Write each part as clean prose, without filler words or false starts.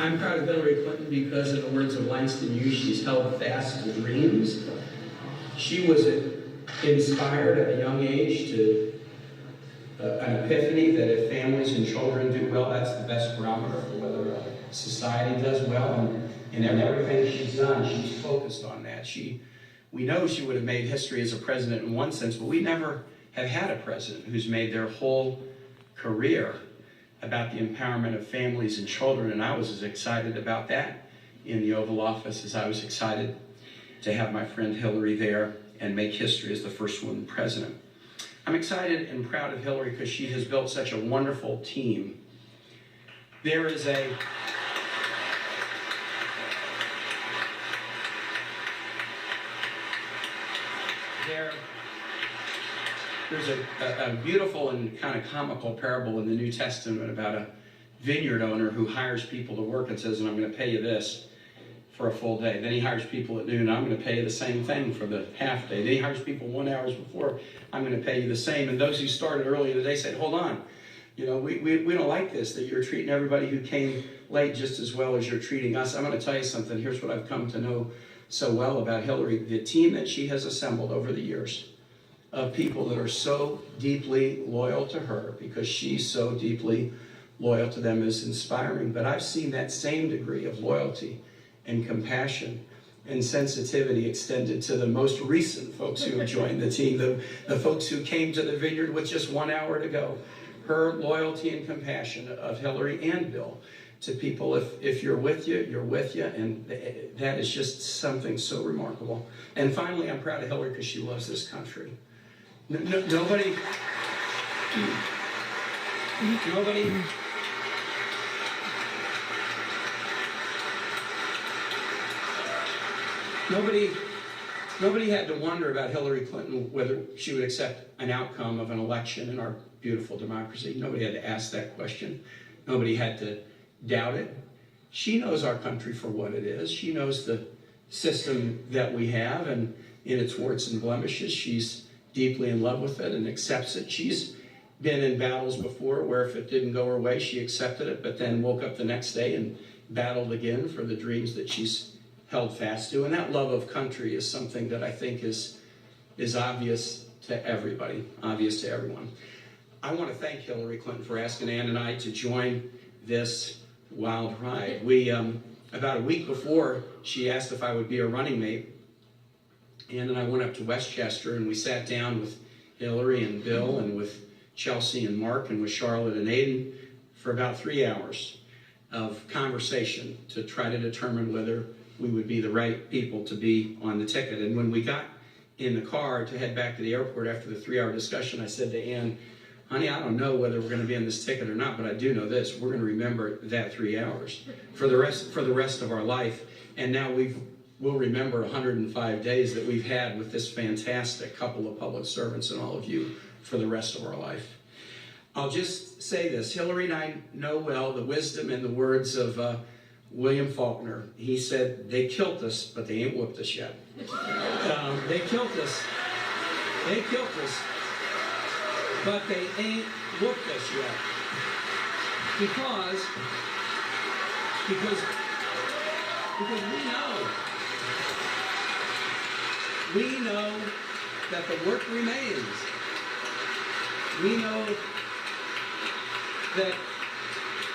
I'm proud of Hillary Clinton because, in the words of Langston Hughes, she's held fast to dreams. She was inspired at a young age to an epiphany that if families and children do well, that's the best barometer for whether a society does well. And in everything she's done, she's focused on that. We know she would have made history as a president in one sense, but we never have had a president who's made their whole career about the empowerment of families and children, and I was as excited about that in the Oval Office as I was excited to have my friend Hillary there and make history as the first woman president. I'm excited and proud of Hillary because she has built such a wonderful team. There's a beautiful and kind of comical parable in the New Testament about a vineyard owner who hires people to work and says, and I'm going to pay you this for a full day. Then he hires people at noon, I'm going to pay you the same thing for the half day. Then he hires people 1 hour before, I'm going to pay you the same. And those who started earlier today said, hold on, we don't like this, that you're treating everybody who came late just as well as you're treating us. I'm going to tell you something. Here's what I've come to know so well about Hillary. The team that she has assembled over the years of people that are so deeply loyal to her because she's so deeply loyal to them is inspiring. But I've seen that same degree of loyalty and compassion and sensitivity extended to the most recent folks who have joined the team, the folks who came to the vineyard with just 1 hour to go. Her loyalty and compassion of Hillary and Bill to people, if you're with you, you're with you, and that is just something so remarkable. And finally, I'm proud of Hillary because she loves this country. Nobody had to wonder about Hillary Clinton whether she would accept an outcome of an election in our beautiful democracy. Nobody had to ask that question. Nobody had to doubt it. She knows our country for what it is. She knows the system that we have and in its warts and blemishes. She's deeply in love with it and accepts it. She's been in battles before where if it didn't go her way, she accepted it, but then woke up the next day and battled again for the dreams that she's held fast to. And that love of country is something that I think is obvious to everybody, obvious to everyone. I want to thank Hillary Clinton for asking Ann and I to join this wild ride. We, about a week before she asked if I would be her running mate, Ann and I went up to Westchester and we sat down with Hillary and Bill and with Chelsea and Mark and with Charlotte and Aiden for about 3 hours of conversation to try to determine whether we would be the right people to be on the ticket. And when we got in the car to head back to the airport after the 3-hour discussion, I said to Ann, honey, I don't know whether we're going to be on this ticket or not, but I do know this. We're going to remember that 3 hours for the rest of our life. And now we'll remember 105 days that we've had with this fantastic couple of public servants and all of you for the rest of our life. I'll just say this. Hillary and I know well the wisdom and the words of William Faulkner. He said, they killed us, but they ain't whooped us yet. They killed us, but they ain't whooped us yet. Because we know that the work remains. We know that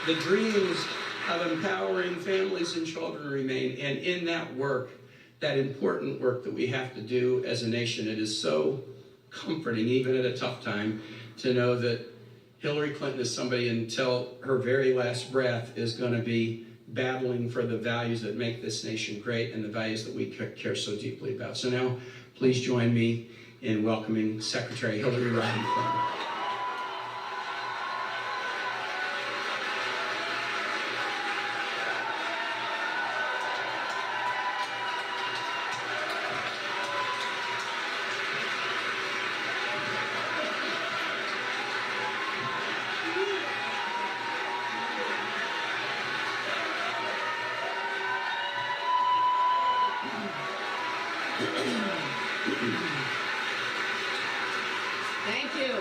the dreams of empowering families and children remain. And in that work, that important work that we have to do as a nation, it is so comforting, even at a tough time, to know that Hillary Clinton is somebody until her very last breath is going to be battling for the values that make this nation great and the values that we care so deeply about. So now, please join me in welcoming Secretary Hillary Rodham Clinton. Thank you.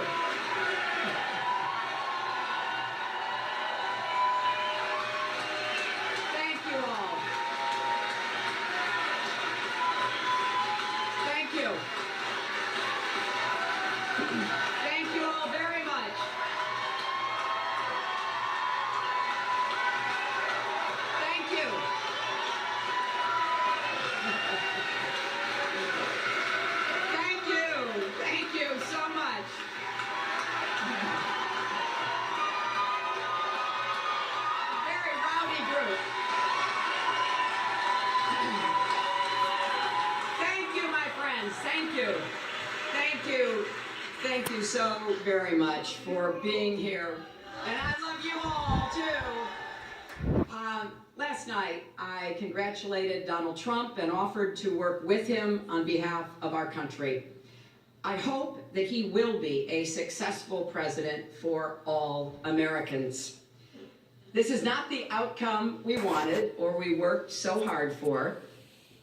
you so very much for being here. And I love you all, too. Last night, I congratulated Donald Trump and offered to work with him on behalf of our country. I hope that he will be a successful president for all Americans. This is not the outcome we wanted or we worked so hard for,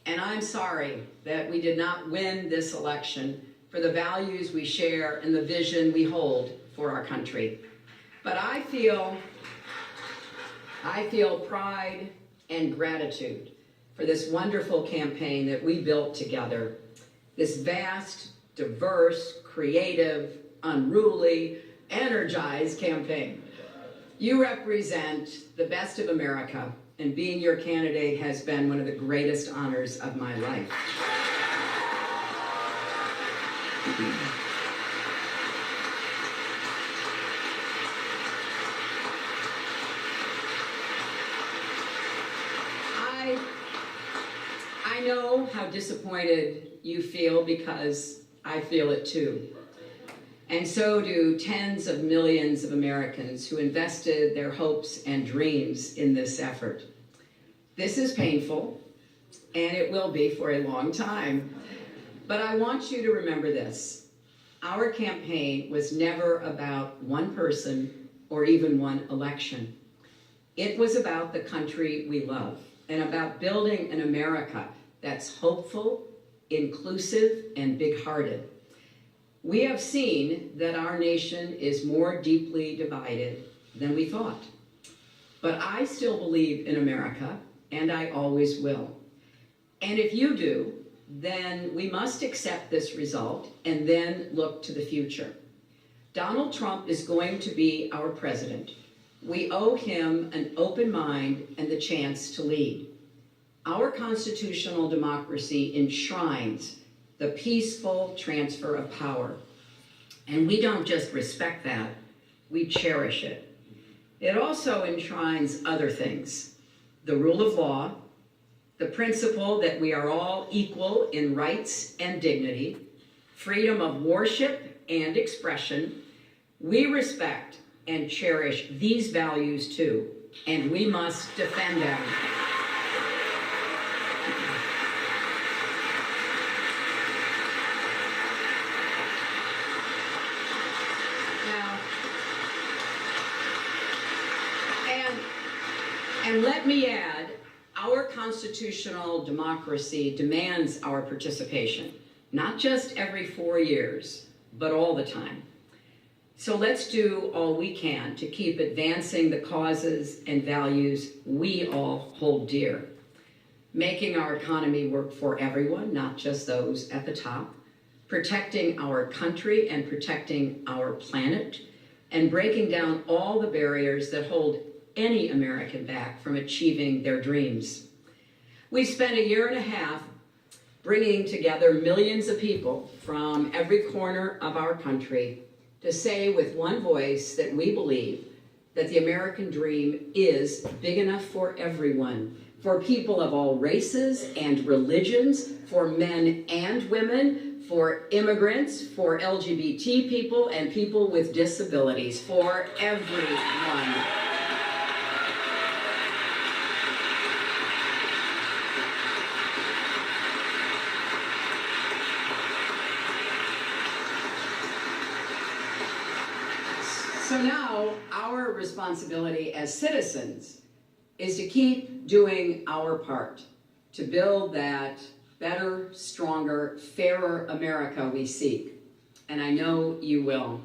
and I'm sorry that we did not win this election for the values we share and the vision we hold for our country. But I feel pride and gratitude for this wonderful campaign that we built together, this vast, diverse, creative, unruly, energized campaign. You represent the best of America, and being your candidate has been one of the greatest honors of my life. I know how disappointed you feel because I feel it too. And so do tens of millions of Americans who invested their hopes and dreams in this effort. This is painful, and it will be for a long time. But I want you to remember this. Our campaign was never about one person or even one election. It was about the country we love and about building an America that's hopeful, inclusive, and big-hearted. We have seen that our nation is more deeply divided than we thought. But I still believe in America, and I always will. And if you do, then we must accept this result and then look to the future. Donald Trump is going to be our president. We owe him an open mind and the chance to lead. Our constitutional democracy enshrines the peaceful transfer of power. And we don't just respect that, we cherish it. It also enshrines other things: the rule of law, the principle that we are all equal in rights and dignity, freedom of worship and expression. We respect and cherish these values too, and we must defend them. And let me add, our constitutional democracy demands our participation, not just every 4 years, but all the time. So let's do all we can to keep advancing the causes and values we all hold dear, making our economy work for everyone, not just those at the top, protecting our country and protecting our planet, and breaking down all the barriers that hold any American back from achieving their dreams. We spent a year and a half bringing together millions of people from every corner of our country to say with one voice that we believe that the American dream is big enough for everyone, for people of all races and religions, for men and women, for immigrants, for LGBT people, and people with disabilities, for everyone. So now our responsibility as citizens is to keep doing our part to build that better, stronger, fairer America we seek. And I know you will.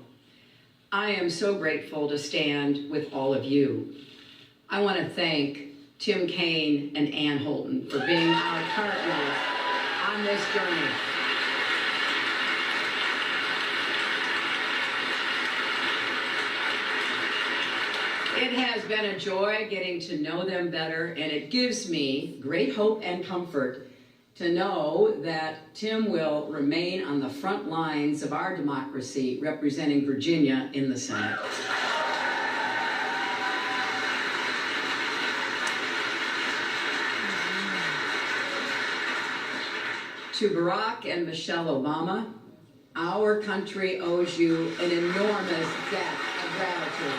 I am so grateful to stand with all of you. I want to thank Tim Kaine and Ann Holton for being our partners on this journey. It has been a joy getting to know them better, and it gives me great hope and comfort to know that Tim will remain on the front lines of our democracy, representing Virginia in the Senate. To Barack and Michelle Obama, Our country owes you an enormous debt of gratitude.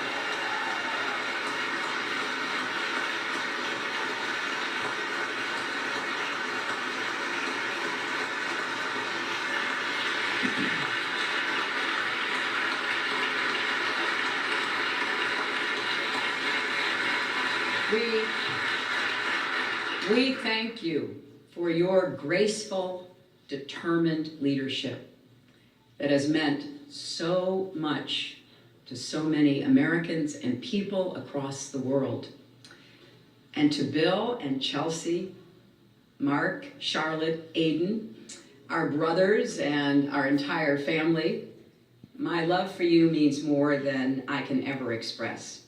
We thank you for your graceful, determined leadership that has meant so much to so many Americans and people across the world. And to Bill and Chelsea, Mark, Charlotte, Aiden, our brothers and our entire family, my love for you means more than I can ever express.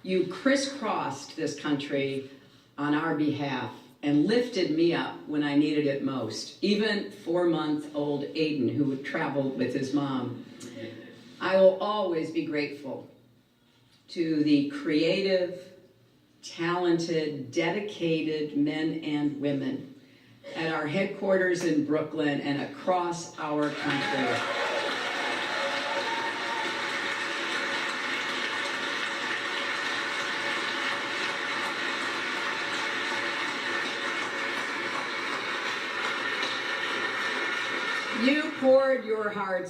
You crisscrossed this country on our behalf and lifted me up when I needed it most, even 4-month-old Aiden, who would travel with his mom. I will always be grateful to the creative, talented, dedicated men and women at our headquarters in Brooklyn and across our country. You poured your hearts